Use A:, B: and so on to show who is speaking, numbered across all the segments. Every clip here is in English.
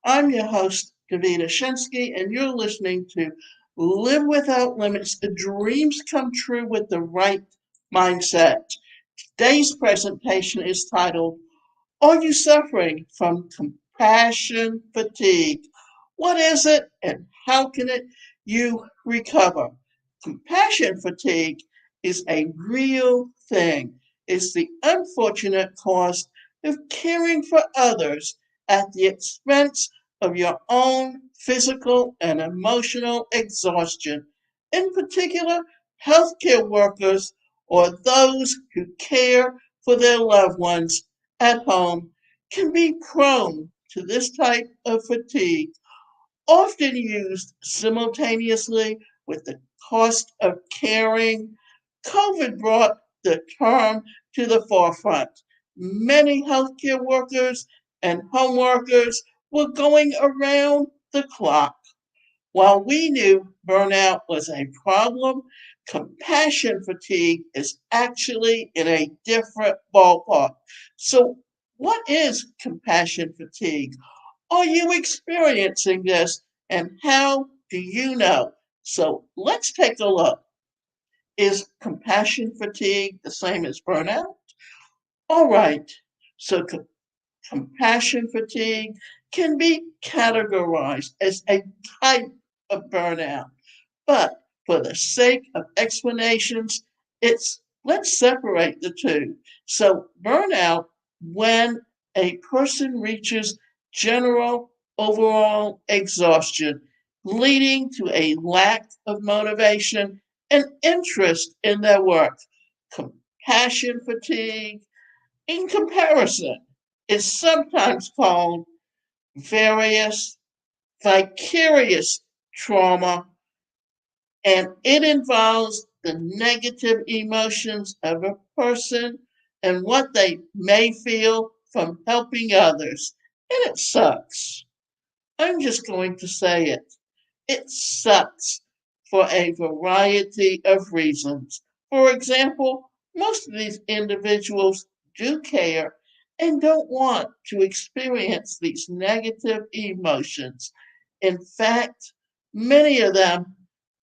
A: I'm your host, Kavita Shinsky, and you're listening to Live Without Limits, the Dreams Come True with the Right Mindset. Today's presentation is titled, Are You Suffering from Compassion Fatigue? What is it and how can you recover? Compassion fatigue is a real thing. It's the unfortunate cost of caring for others at the expense of your own physical and emotional exhaustion. In particular, healthcare workers or those who care for their loved ones at home can be prone to this type of fatigue, often used simultaneously with the cost of caring. COVID brought the term to the forefront. Many healthcare workers and home workers were going around the clock. While we knew burnout was a problem, compassion fatigue is actually in a different ballpark. So, what is compassion fatigue? Are you experiencing this and how do you know? So, let's take a look. Is compassion fatigue the same as burnout? All right. So, compassion fatigue can be categorized as a type of burnout. But for the sake of explanations, let's separate the two. So burnout when a person reaches general overall exhaustion, leading to a lack of motivation and interest in their work. Compassion fatigue, in comparison, is sometimes called various vicarious trauma, and it involves the negative emotions of a person and what they may feel from helping others. And it sucks. I'm just going to say it. It sucks for a variety of reasons. For example, most of these individuals do care and don't want to experience these negative emotions. In fact, many of them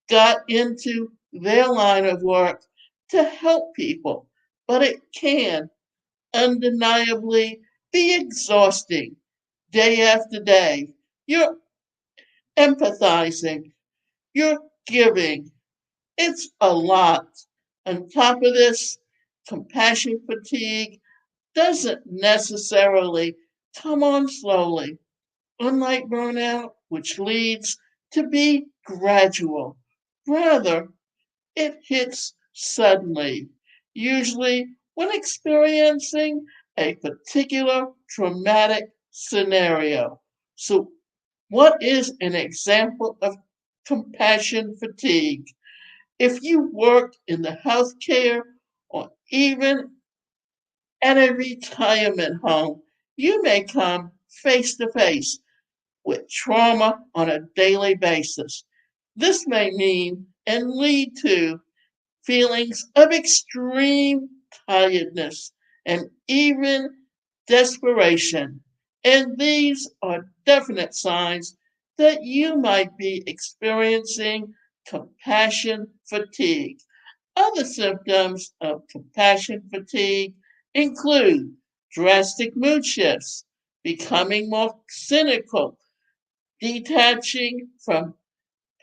A: got into their line of work to help people, but it can undeniably be exhausting day after day. You're empathizing, you're giving. It's a lot. On top of this, compassion fatigue doesn't necessarily come on slowly, unlike burnout, which leads to be gradual. Rather, it hits suddenly, usually when experiencing a particular traumatic scenario. So, what is an example of compassion fatigue? If you work in the healthcare or even at a retirement home, you may come face to face with trauma on a daily basis. This may mean and lead to feelings of extreme tiredness and even desperation. And these are definite signs that you might be experiencing compassion fatigue. Other symptoms of compassion fatigue include drastic mood shifts, becoming more cynical, detaching from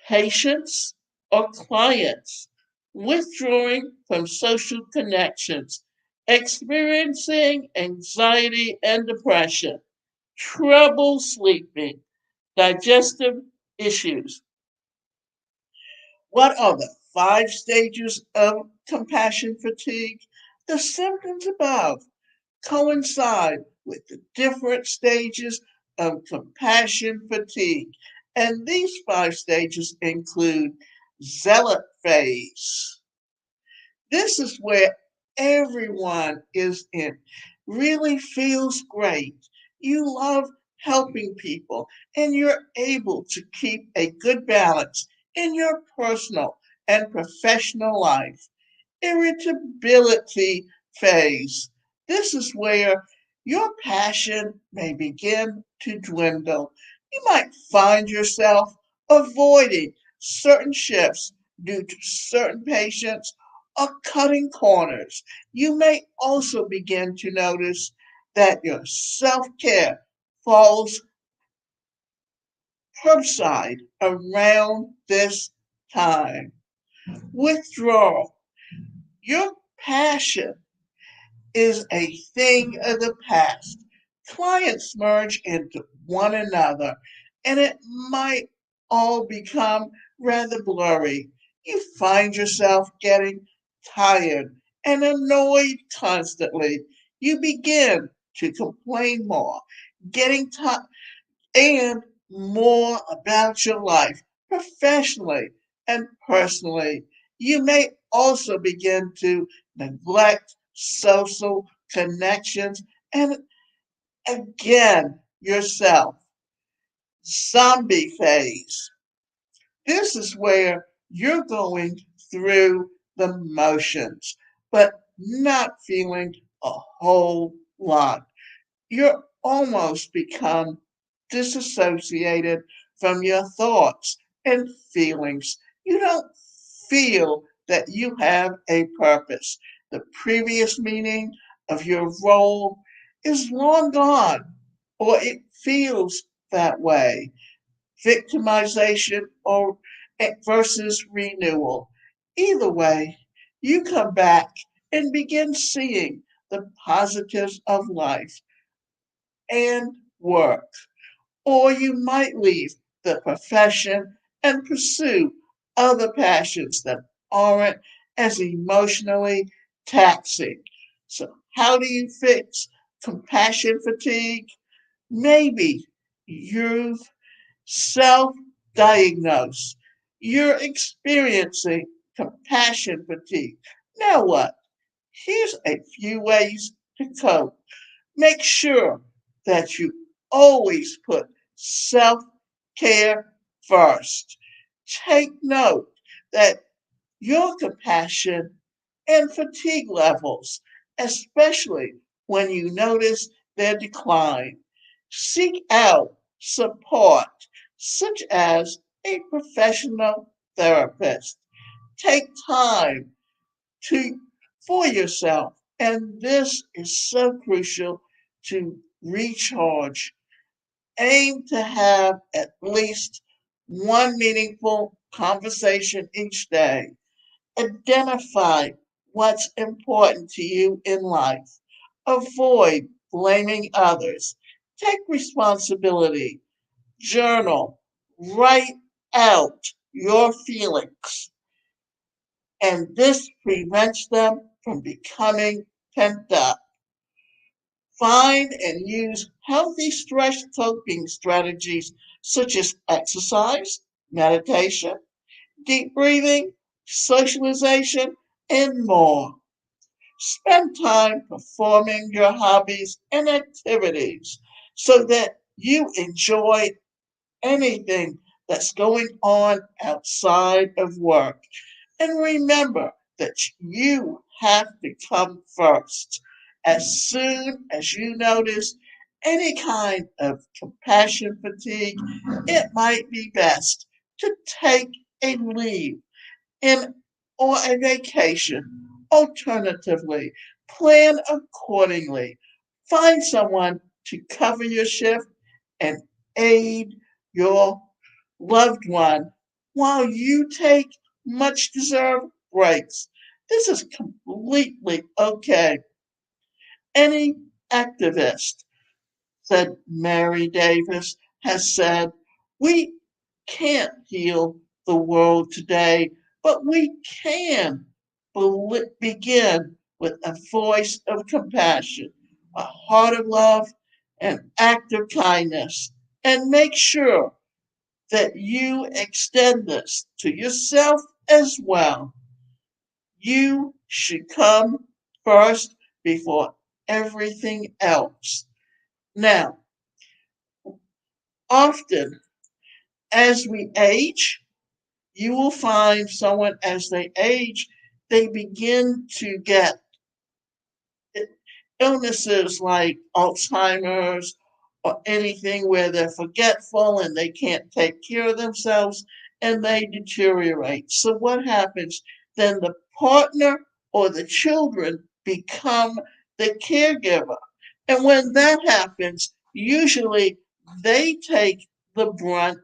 A: patients or clients, withdrawing from social connections, experiencing anxiety and depression, trouble sleeping, digestive issues. What are the 5 stages of compassion fatigue? The symptoms above coincide with the different stages of compassion fatigue. And these 5 stages include zealot phase. This is where everyone is in, really feels great. You love helping people, and you're able to keep a good balance in your personal and professional life. Irritability phase. This is where your passion may begin to dwindle. You might find yourself avoiding certain shifts due to certain patients or cutting corners. You may also begin to notice that your self care falls curbside around this time. Withdrawal. Your passion is a thing of the past. Clients merge into one another, and it might all become rather blurry. You find yourself getting tired and annoyed constantly. You begin to complain more, getting tired and more about your life professionally and personally. You may also begin to neglect social connections and again yourself. Zombie phase. This is where you're going through the motions, but not feeling a whole lot. You're almost become disassociated from your thoughts and feelings. You don't feel that you have a purpose. The previous meaning of your role is long gone, or it feels that way. Victimization or versus renewal. Either way, you come back and begin seeing the positives of life and work. Or you might leave the profession and pursue other passions that aren't as emotionally taxing. So, how do you fix compassion fatigue? Maybe you've self diagnosed. You're experiencing compassion fatigue. Now, what? Here's a few ways to cope. Make sure that you always put self care first. Take note that your compassion and fatigue levels, especially when you notice their decline. Seek out support, such as a professional therapist. Take time to for yourself. And this is so crucial to recharge. Aim to have at least one meaningful conversation each day. Identify what's important to you in life. Avoid blaming others. Take responsibility. Journal. Write out your feelings, and this prevents them from becoming pent up. Find and use healthy stress coping strategies such as exercise, meditation, deep breathing, socialization, and more. Spend time performing your hobbies and activities so that you enjoy anything that's going on outside of work. And remember that you have to come first. As soon as you notice any kind of compassion fatigue, it might be best to take a leave in or a vacation. Alternatively, plan accordingly. Find someone to cover your shift and aid your loved one while you take much deserved breaks. This is completely okay. Any activist, said Mary Davis, has said, we can't heal the world today, but we can begin with a voice of compassion, a heart of love, an act of kindness, and make sure that you extend this to yourself as well. You should come first before everything else. Now, often as we age, you will find someone as they age, they begin to get illnesses like Alzheimer's or anything where they're forgetful and they can't take care of themselves and they deteriorate. So what happens? Then the partner or the children become the caregiver. And when that happens, usually they take the brunt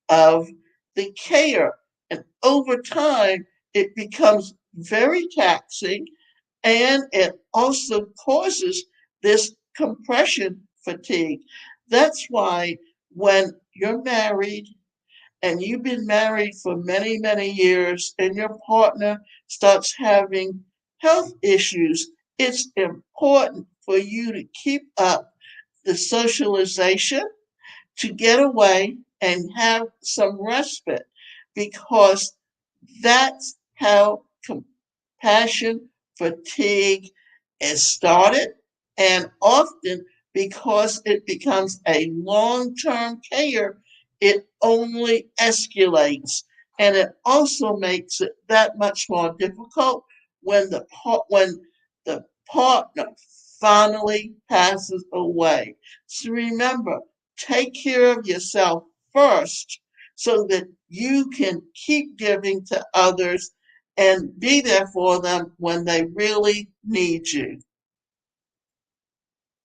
A: of the care. And over time, it becomes very taxing and it also causes this compression fatigue. That's why when you're married and you've been married for many, many years and your partner starts having health issues, it's important for you to keep up the socialization, to get away and have some respite, because that's how compassion fatigue is started, and often because it becomes a long-term care, it only escalates, and it also makes it that much more difficult when the partner finally passes away. So remember, take care of yourself first so that you can keep giving to others and be there for them when they really need you.